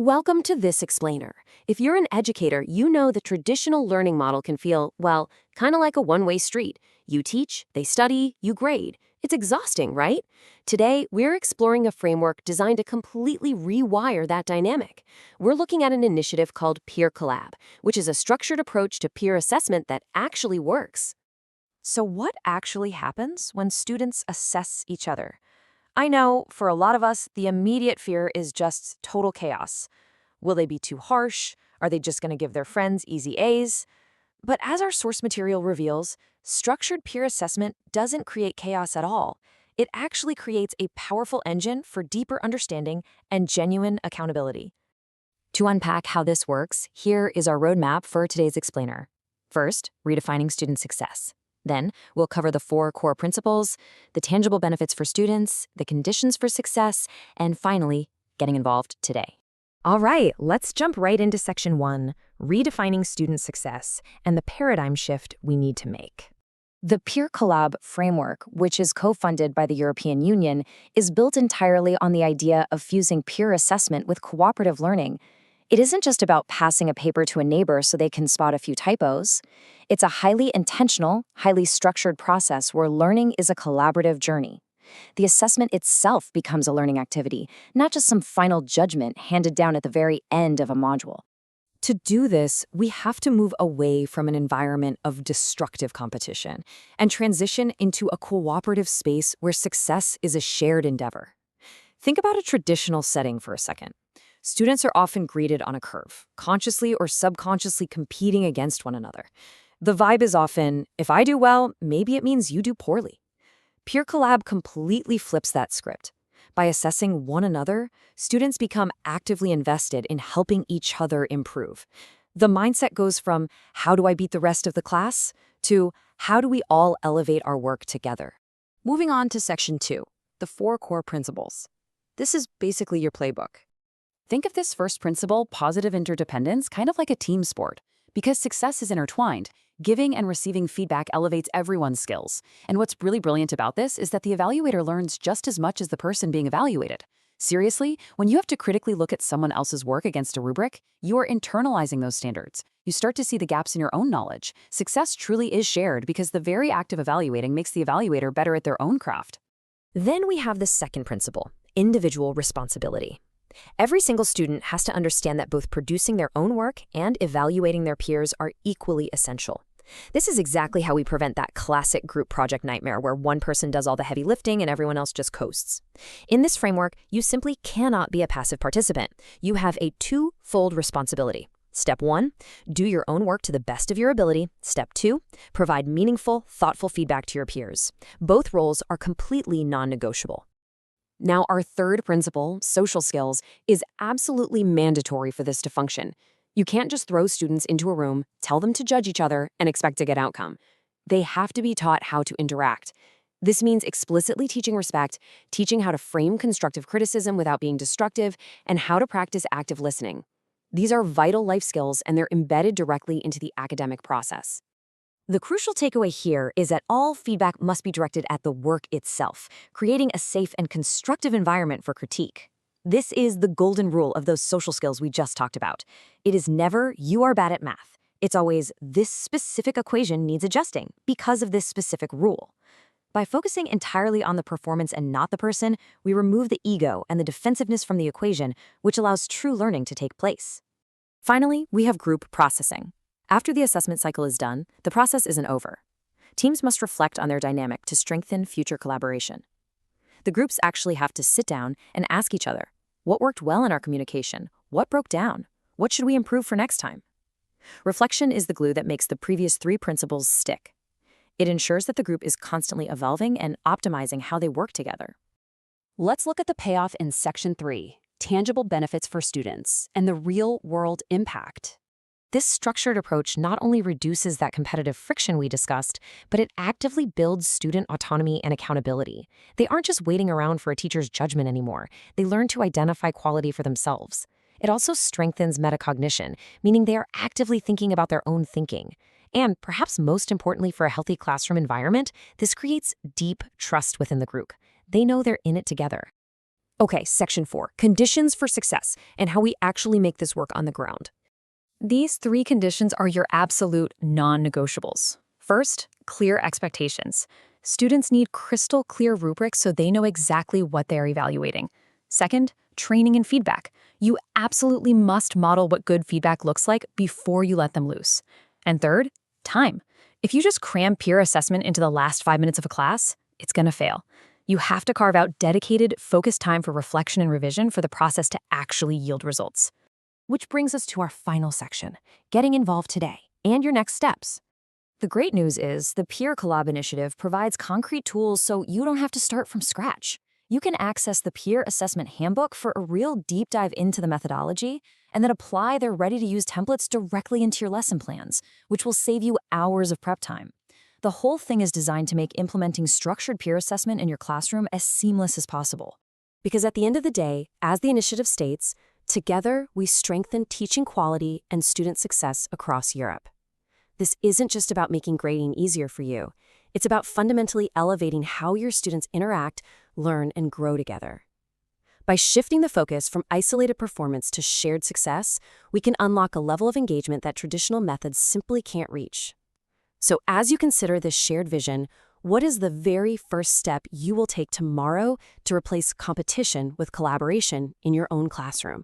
Welcome to This Explainer. If you're an educator, you know the traditional learning model can feel, well, kind of like a one-way street. You teach, they study, you grade. It's exhausting, right? Today, we're exploring a framework designed to completely rewire that dynamic. We're looking at an initiative called PeerCollab, which is a structured approach to peer assessment that actually works. So what actually happens when students assess each other? I know, for a lot of us, the immediate fear is just total chaos. Will they be too harsh? Are they just going to give their friends easy A's? But as our source material reveals, structured peer assessment doesn't create chaos at all. It actually creates a powerful engine for deeper understanding and genuine accountability. To unpack how this works, here is our roadmap for today's explainer. First, redefining student success. Then, we'll cover the 4 core principles, the tangible benefits for students, the conditions for success, and finally, getting involved today. All right, let's jump right into Section 1, redefining student success and the paradigm shift we need to make. The PeerCollab framework, which is co-funded by the European Union, is built entirely on the idea of fusing peer assessment with cooperative learning. It isn't just about passing a paper to a neighbor so they can spot a few typos. It's a highly intentional, highly structured process where learning is a collaborative journey. The assessment itself becomes a learning activity, not just some final judgment handed down at the very end of a module. To do this, we have to move away from an environment of destructive competition and transition into a cooperative space where success is a shared endeavor. Think about a traditional setting for a second. Students are often graded on a curve, consciously or subconsciously competing against one another. The vibe is often, if I do well, maybe it means you do poorly. PeerCollab completely flips that script. By assessing one another, students become actively invested in helping each other improve. The mindset goes from, how do I beat the rest of the class, to how do we all elevate our work together? Moving on to Section 2, the 4 core principles. This is basically your playbook. Think of this first principle, positive interdependence, kind of like a team sport. Because success is intertwined, giving and receiving feedback elevates everyone's skills. And what's really brilliant about this is that the evaluator learns just as much as the person being evaluated. Seriously, when you have to critically look at someone else's work against a rubric, you are internalizing those standards. You start to see the gaps in your own knowledge. Success truly is shared because the very act of evaluating makes the evaluator better at their own craft. Then we have the second principle, individual responsibility. Every single student has to understand that both producing their own work and evaluating their peers are equally essential. This is exactly how we prevent that classic group project nightmare where one person does all the heavy lifting and everyone else just coasts. In this framework, you simply cannot be a passive participant. You have a two-fold responsibility. Step 1, do your own work to the best of your ability. Step 2, provide meaningful, thoughtful feedback to your peers. Both roles are completely non-negotiable. Now, our third principle, social skills, is absolutely mandatory for this to function. You can't just throw students into a room, tell them to judge each other, and expect a good outcome. They have to be taught how to interact. This means explicitly teaching respect, teaching how to frame constructive criticism without being destructive, and how to practice active listening. These are vital life skills, and they're embedded directly into the academic process. The crucial takeaway here is that all feedback must be directed at the work itself, creating a safe and constructive environment for critique. This is the golden rule of those social skills we just talked about. It is never, you are bad at math. It's always, this specific equation needs adjusting because of this specific rule. By focusing entirely on the performance and not the person, we remove the ego and the defensiveness from the equation, which allows true learning to take place. Finally, we have group processing. After the assessment cycle is done, the process isn't over. Teams must reflect on their dynamic to strengthen future collaboration. The groups actually have to sit down and ask each other, what worked well in our communication? What broke down? What should we improve for next time? Reflection is the glue that makes the previous 3 principles stick. It ensures that the group is constantly evolving and optimizing how they work together. Let's look at the payoff in Section 3, tangible benefits for students, and the real-world impact. This structured approach not only reduces that competitive friction we discussed, but it actively builds student autonomy and accountability. They aren't just waiting around for a teacher's judgment anymore. They learn to identify quality for themselves. It also strengthens metacognition, meaning they are actively thinking about their own thinking. And perhaps most importantly for a healthy classroom environment, this creates deep trust within the group. They know they're in it together. Okay, Section 4, conditions for success, and how we actually make this work on the ground. These 3 conditions are your absolute non-negotiables. First, clear expectations. Students need crystal clear rubrics so they know exactly what they're evaluating. Second, training and feedback. You absolutely must model what good feedback looks like before you let them loose. And third, time. If you just cram peer assessment into the last 5 minutes of a class, it's going to fail. You have to carve out dedicated, focused time for reflection and revision for the process to actually yield results. Which brings us to our final section, getting involved today, and your next steps. The great news is the PeerCollab initiative provides concrete tools so you don't have to start from scratch. You can access the Peer Assessment Handbook for a real deep dive into the methodology, and then apply their ready-to-use templates directly into your lesson plans, which will save you hours of prep time. The whole thing is designed to make implementing structured peer assessment in your classroom as seamless as possible. Because at the end of the day, as the initiative states, together we strengthen teaching quality and student success across Europe. This isn't just about making grading easier for you. It's about fundamentally elevating how your students interact, learn, and grow together. By shifting the focus from isolated performance to shared success, we can unlock a level of engagement that traditional methods simply can't reach. So as you consider this shared vision, what is the very first step you will take tomorrow to replace competition with collaboration in your own classroom?